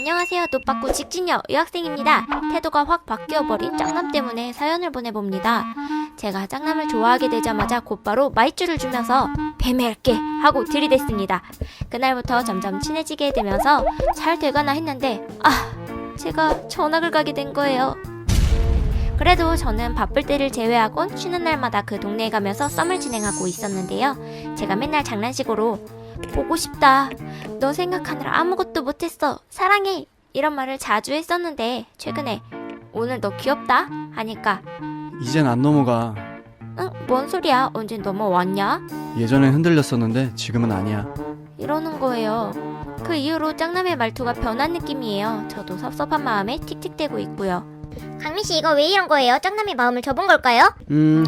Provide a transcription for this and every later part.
안녕하세요. 노빠꾸 직진여 여학생입니다. 태도가 확 바뀌어버린 짱남 때문에 사연을 보내봅니다. 제가 짱남을 좋아하게 되자마자 곧바로 마이쮸를 주면서 뱀할게 하고 들이댔습니다. 그날부터 점점 친해지게 되면서 잘 돼가나 했는데 제가 전학을 가게 된 거예요. 그래도 저는 바쁠 때를 제외하곤 쉬는 날마다 그 동네에 가면서 썸을 진행하고 있었는데요. 제가 맨날 장난식으로 보고 싶다, 너 생각하느라 아무것도 못했어, 사랑해, 이런 말을 자주 했었는데 최근에 오늘 너 귀엽다 하니까 이젠 안 넘어가. 응? 뭔 소리야? 언젠 넘어왔냐? 예전엔 흔들렸었는데 지금은 아니야. 이러는 거예요. 그 이후로 짱남의 말투가 변한 느낌이에요. 저도 섭섭한 마음에 틱틱대고 있고요. 강민씨, 이거 왜 이런 거예요? 짱남이 마음을 접은 걸까요?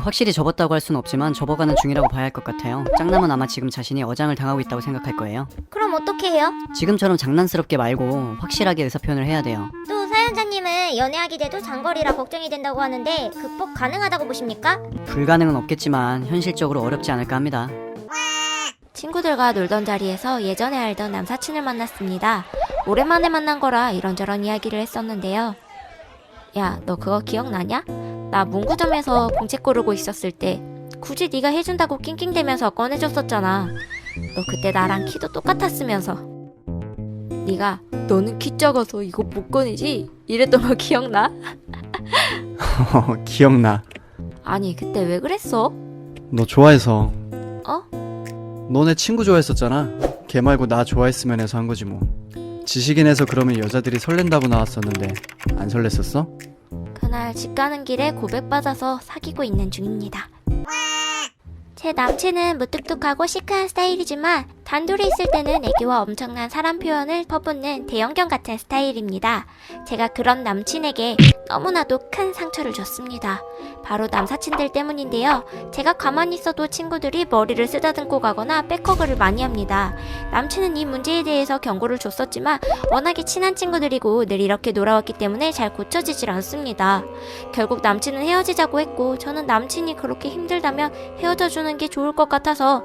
확실히 접었다고 할 순 없지만 접어가는 중이라고 봐야 할 것 같아요. 짱남은 아마 지금 자신이 어장을 당하고 있다고 생각할 거예요. 그럼 어떻게 해요? 지금처럼 장난스럽게 말고 확실하게 의사표현을 해야 돼요. 또 사연자님은 연애하기 돼도 장거리라 걱정이 된다고 하는데 극복 가능하다고 보십니까? 불가능은 없겠지만 현실적으로 어렵지 않을까 합니다. 친구들과 놀던 자리에서 예전에 알던 남사친을 만났습니다. 오랜만에 만난 거라 이런저런 이야기를 했었는데요. 야, 너 그거 기억나냐? 나 문구점에서 공책 고르고 있었을 때 굳이 네가 해준다고 낑낑대면서 꺼내줬었잖아. 너 그때 나랑 키도 똑같았으면서 네가 너는 키 작아서 이거 못 꺼내지? 이랬던 거 기억나? 기억나. 아니 그때 왜 그랬어? 너 좋아해서. 어? 너네 친구 좋아했었잖아. 걔 말고 나 좋아했으면 해서 한 거지 뭐. 지식인에서 그러면 여자들이 설렌다고 나왔었는데 안 설렜었어? 그날 집 가는 길에 고백받아서 사귀고 있는 중입니다. 제 남친은 무뚝뚝하고 시크한 스타일이지만 단둘이 있을 때는 애교와 엄청난 사랑 표현을 퍼붓는 대형견 같은 스타일입니다. 제가 그런 남친에게 너무나도 큰 상처를 줬습니다. 바로 남사친들 때문인데요. 제가 가만히 있어도 친구들이 머리를 쓰다듬고 가거나 백허그를 많이 합니다. 남친은 이 문제에 대해서 경고를 줬었지만 워낙에 친한 친구들이고 늘 이렇게 놀아왔기 때문에 잘 고쳐지질 않습니다. 결국 남친은 헤어지자고 했고 저는 남친이 그렇게 힘들다면 헤어져주는 게 좋을 것 같아서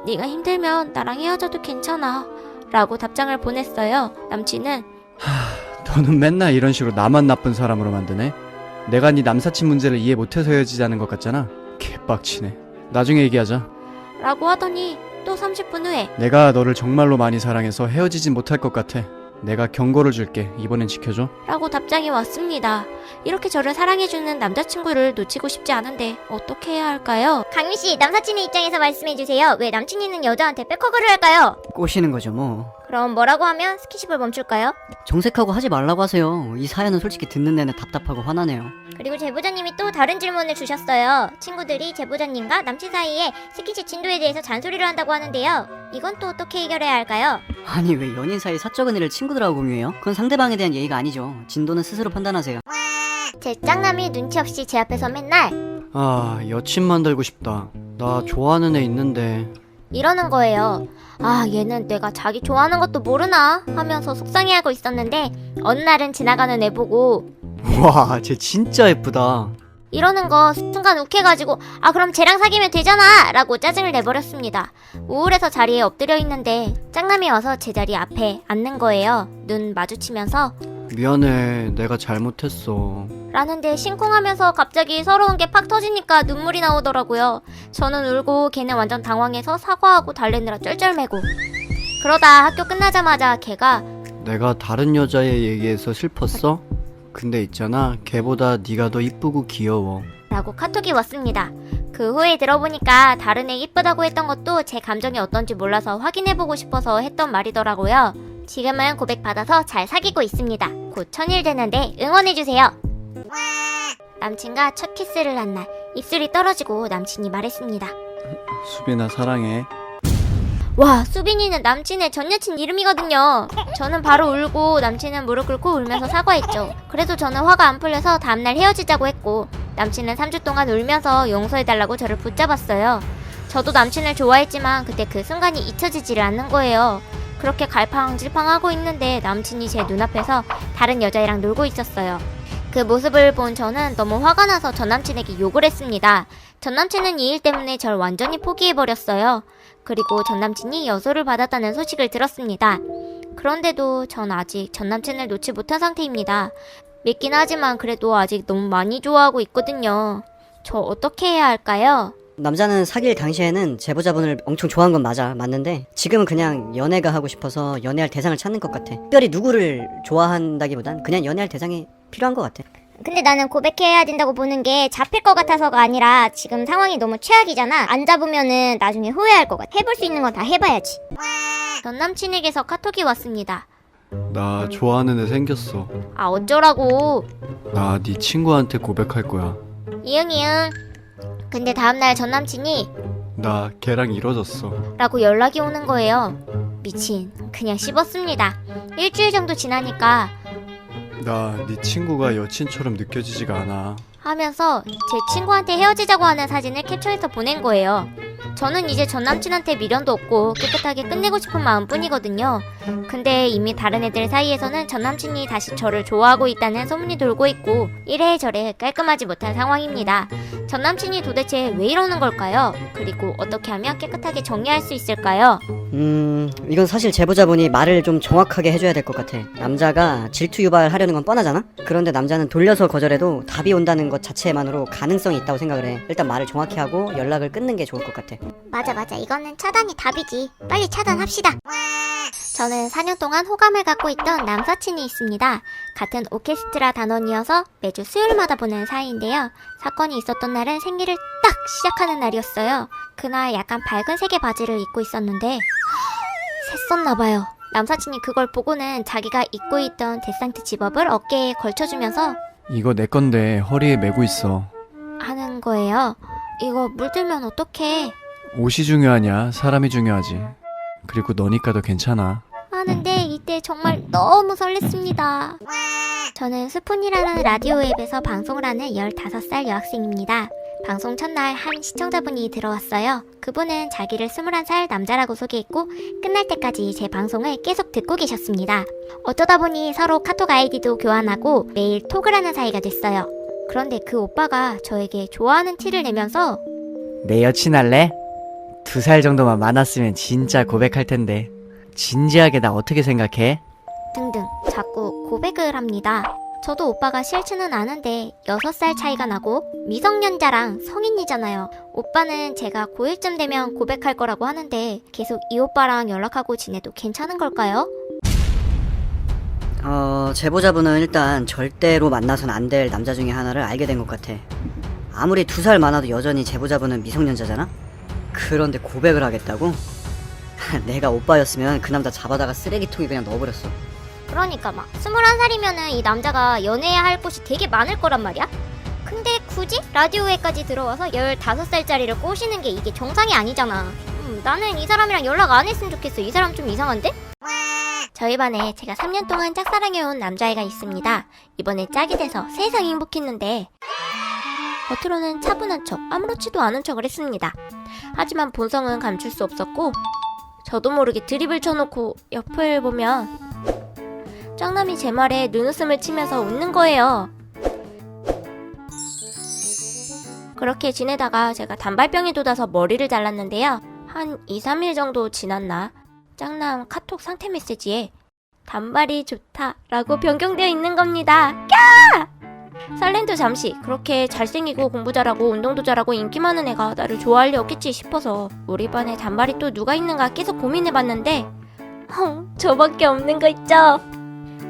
네가 힘들면 나랑 헤어져도 괜찮아 라고 답장을 보냈어요. 남친은 너는 맨날 이런 식으로 나만 나쁜 사람으로 만드네. 내가 네 남사친 문제를 이해 못해서 헤어지자는 것 같잖아. 개빡치네. 나중에 얘기하자. 라고 하더니 또 30분 후에 내가 너를 정말로 많이 사랑해서 헤어지진 못할 것 같아. 내가 경고를 줄게. 이번엔 지켜줘. 라고 답장이 왔습니다. 이렇게 저를 사랑해주는 남자친구를 놓치고 싶지 않은데 어떻게 해야 할까요? 강민씨, 남사친의 입장에서 말씀해주세요. 왜 남친 있는 여자한테 백허그를 할까요? 꼬시는 거죠 뭐. 그럼 뭐라고 하면 스킨십을 멈출까요? 정색하고 하지 말라고 하세요. 이 사연은 솔직히 듣는 내내 답답하고 화나네요. 그리고 제보자님이 또 다른 질문을 주셨어요. 친구들이 제보자님과 남친 사이에 스킨십 진도에 대해서 잔소리를 한다고 하는데요. 이건 또 어떻게 해결해야 할까요? 아니 왜 연인 사이 사적인 일을 친구들하고 공유해요? 그건 상대방에 대한 예의가 아니죠. 진도는 스스로 판단하세요. 제 짱남이 눈치 없이 제 앞에서 맨날 여친 만들고 싶다. 나 좋아하는 애 있는데. 이러는 거예요. 얘는 내가 자기 좋아하는 것도 모르나 하면서 속상해하고 있었는데 어느 날은 지나가는 애 보고 와, 쟤 진짜 예쁘다. 이러는 거 순간 욱해가지고 그럼 쟤랑 사귀면 되잖아 라고 짜증을 내버렸습니다. 우울해서 자리에 엎드려 있는데 짱남이 와서 제 자리 앞에 앉는 거예요. 눈 마주치면서 미안해. 내가 잘못했어. 라는데 심쿵하면서 갑자기 서러운 게 팍 터지니까 눈물이 나오더라고요. 저는 울고 걔는 완전 당황해서 사과하고 달래느라 쩔쩔매고 그러다 학교 끝나자마자 걔가 내가 다른 여자애 얘기해서 슬펐어? 근데 있잖아, 걔보다 네가 더 이쁘고 귀여워. 라고 카톡이 왔습니다. 그 후에 들어보니까 다른 애 이쁘다고 했던 것도 제 감정이 어떤지 몰라서 확인해보고 싶어서 했던 말이더라고요. 지금은 고백받아서 잘 사귀고 있습니다. 곧 1000일 되는데 응원해주세요. 남친과 첫 키스를 한 날 입술이 떨어지고 남친이 말했습니다. 수빈아 사랑해. 와, 수빈이는 남친의 전 여친 이름이거든요. 저는 바로 울고 남친은 무릎 꿇고 울면서 사과했죠. 그래도 저는 화가 안 풀려서 다음날 헤어지자고 했고 남친은 3주 동안 울면서 용서해달라고 저를 붙잡았어요. 저도 남친을 좋아했지만 그때 그 순간이 잊혀지지를 않는 거예요. 그렇게 갈팡질팡하고 있는데 남친이 제 눈앞에서 다른 여자애랑 놀고 있었어요. 그 모습을 본 저는 너무 화가 나서 전 남친에게 욕을 했습니다. 전 남친은 이 일 때문에 절 완전히 포기해버렸어요. 그리고 전 남친이 여소를 받았다는 소식을 들었습니다. 그런데도 전 아직 전 남친을 놓지 못한 상태입니다. 믿긴 하지만 그래도 아직 너무 많이 좋아하고 있거든요. 저 어떻게 해야 할까요? 남자는 사귈 당시에는 제보자분을 엄청 좋아한 건 맞는데 지금은 그냥 연애가 하고 싶어서 연애할 대상을 찾는 것 같아. 특별히 누구를 좋아한다기보단 그냥 연애할 대상이 필요한 것 같아. 근데 나는 고백해야 된다고 보는 게 잡힐 것 같아서가 아니라 지금 상황이 너무 최악이잖아. 안 잡으면은 나중에 후회할 것 같아. 해볼 수 있는 건 다 해봐야지. 전 남친에게서 카톡이 왔습니다. 나 좋아하는 애 생겼어. 아 어쩌라고. 나 네 친구한테 고백할 거야. 이응. 근데 다음날 전 남친이 나 걔랑 이뤄졌어. 라고 연락이 오는 거예요. 미친. 그냥 씹었습니다. 일주일 정도 지나니까 나 네 친구가 여친처럼 느껴지지가 않아. 하면서 제 친구한테 헤어지자고 하는 사진을 캡처해서 보낸 거예요. 저는 이제 전 남친한테 미련도 없고 깨끗하게 끝내고 싶은 마음뿐이거든요. 근데 이미 다른 애들 사이에서는 전 남친이 다시 저를 좋아하고 있다는 소문이 돌고 있고 이래저래 깔끔하지 못한 상황입니다. 전 남친이 도대체 왜 이러는 걸까요? 그리고 어떻게 하면 깨끗하게 정리할 수 있을까요? 이건 사실 제보자분이 말을 좀 정확하게 해줘야 될 것 같아. 남자가 질투 유발하려는 건 뻔하잖아? 그런데 남자는 돌려서 거절해도 답이 온다는 것 자체만으로 가능성이 있다고 생각을 해. 일단 말을 정확히 하고 연락을 끊는 게 좋을 것 같아. 맞아. 이거는 차단이 답이지. 빨리 차단합시다. 저는 4년 동안 호감을 갖고 있던 남사친이 있습니다. 같은 오케스트라 단원이어서 매주 수요일마다 보는 사이인데요. 사건이 있었던 날은 생리를 딱 시작하는 날이었어요. 그날 약간 밝은 색의 바지를 입고 있었는데 샜었나봐요. 남사친이 그걸 보고는 자기가 입고 있던 데상트 집업을 어깨에 걸쳐주면서 이거 내 건데 허리에 메고 있어. 하는 거예요. 이거 물들면 어떡해. 옷이 중요하냐? 사람이 중요하지. 그리고 너니까 더 괜찮아. 하는데 이때 정말 너무 설렜습니다. 저는 스푼이라는 라디오 앱에서 방송을 하는 15살 여학생입니다. 방송 첫날 한 시청자분이 들어왔어요. 그분은 자기를 21살 남자라고 소개했고 끝날 때까지 제 방송을 계속 듣고 계셨습니다. 어쩌다 보니 서로 카톡 아이디도 교환하고 매일 톡을 하는 사이가 됐어요. 그런데 그 오빠가 저에게 좋아하는 티를 내면서 내 여친 할래? 2살 정도만 많았으면 진짜 고백할 텐데. 진지하게 나 어떻게 생각해? 등등 자꾸 고백을 합니다. 저도 오빠가 싫지는 않은데 6살 차이가 나고 미성년자랑 성인이잖아요. 오빠는 제가 고1쯤 되면 고백할 거라고 하는데 계속 이 오빠랑 연락하고 지내도 괜찮은 걸까요? 제보자분은 일단 절대로 만나선 안 될 남자 중에 하나를 알게 된 것 같아. 아무리 2살 많아도 여전히 제보자분은 미성년자잖아? 그런데 고백을 하겠다고? 내가 오빠였으면 그 남자 잡아다가 쓰레기통에 그냥 넣어버렸어. 그러니까 막 21살이면은 이 남자가 연애해야 할 곳이 되게 많을 거란 말이야? 근데 굳이 라디오에까지 들어와서 15살짜리를 꼬시는 게 이게 정상이 아니잖아. 나는 이 사람이랑 연락 안 했으면 좋겠어. 이 사람 좀 이상한데? 저희 반에 제가 3년 동안 짝사랑해온 남자애가 있습니다. 이번에 짝이 돼서 세상 행복했는데 겉으로는 차분한 척, 아무렇지도 않은 척을 했습니다. 하지만 본성은 감출 수 없었고 저도 모르게 드립을 쳐놓고 옆을 보면 짱남이 제 말에 눈웃음을 치면서 웃는 거예요. 그렇게 지내다가 제가 단발병이 돋아서 머리를 잘랐는데요. 한 2-3일 정도 지났나 짱남 카톡 상태 메시지에 단발이 좋다 라고 변경되어 있는 겁니다. 까! 설렌도 잠시 그렇게 잘생기고 공부 잘하고 운동도 잘하고 인기 많은 애가 나를 좋아할 리 없겠지 싶어서 우리 반에 단발이 또 누가 있는가 계속 고민해봤는데 저밖에 없는 거 있죠?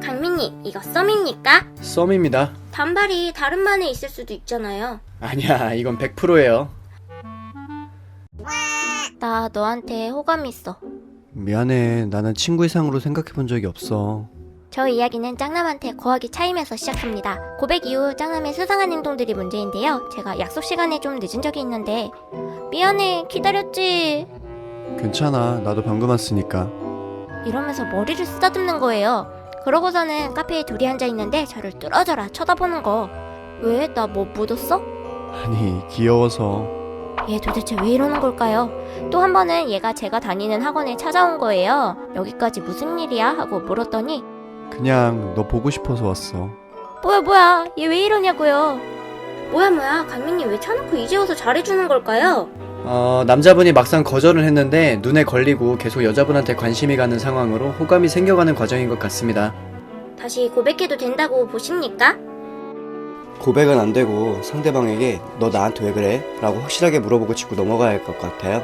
강민님 이거 썸입니까? 썸입니다. 단발이 다른 반에 있을 수도 있잖아요. 아니야, 이건 100%예요. 나 너한테 호감이 있어. 미안해, 나는 친구 이상으로 생각해본 적이 없어. 저 이야기는 짱남한테 거하게 차이면서 시작합니다. 고백 이후 짱남의 수상한 행동들이 문제인데요. 제가 약속 시간에 좀 늦은 적이 있는데 미안해 기다렸지 괜찮아, 나도 방금 왔으니까. 이러면서 머리를 쓰다듬는 거예요. 그러고서는 카페에 둘이 앉아있는데 저를 뚫어져라 쳐다보는 거. 왜? 나 뭐 묻었어? 아니, 귀여워서. 얘 도대체 왜 이러는 걸까요? 또 한 번은 얘가 제가 다니는 학원에 찾아온 거예요. 여기까지 무슨 일이야? 하고 물었더니 그냥 너 보고 싶어서 왔어. 뭐야 얘 왜 이러냐고요. 뭐야 강민님 왜 쳐놓고 이제 와서 잘해주는 걸까요? 남자분이 막상 거절을 했는데 눈에 걸리고 계속 여자분한테 관심이 가는 상황으로 호감이 생겨가는 과정인 것 같습니다. 다시 고백해도 된다고 보십니까? 고백은 안 되고 상대방에게 너 나한테 왜 그래? 라고 확실하게 물어보고 짚고 넘어가야 할 것 같아요.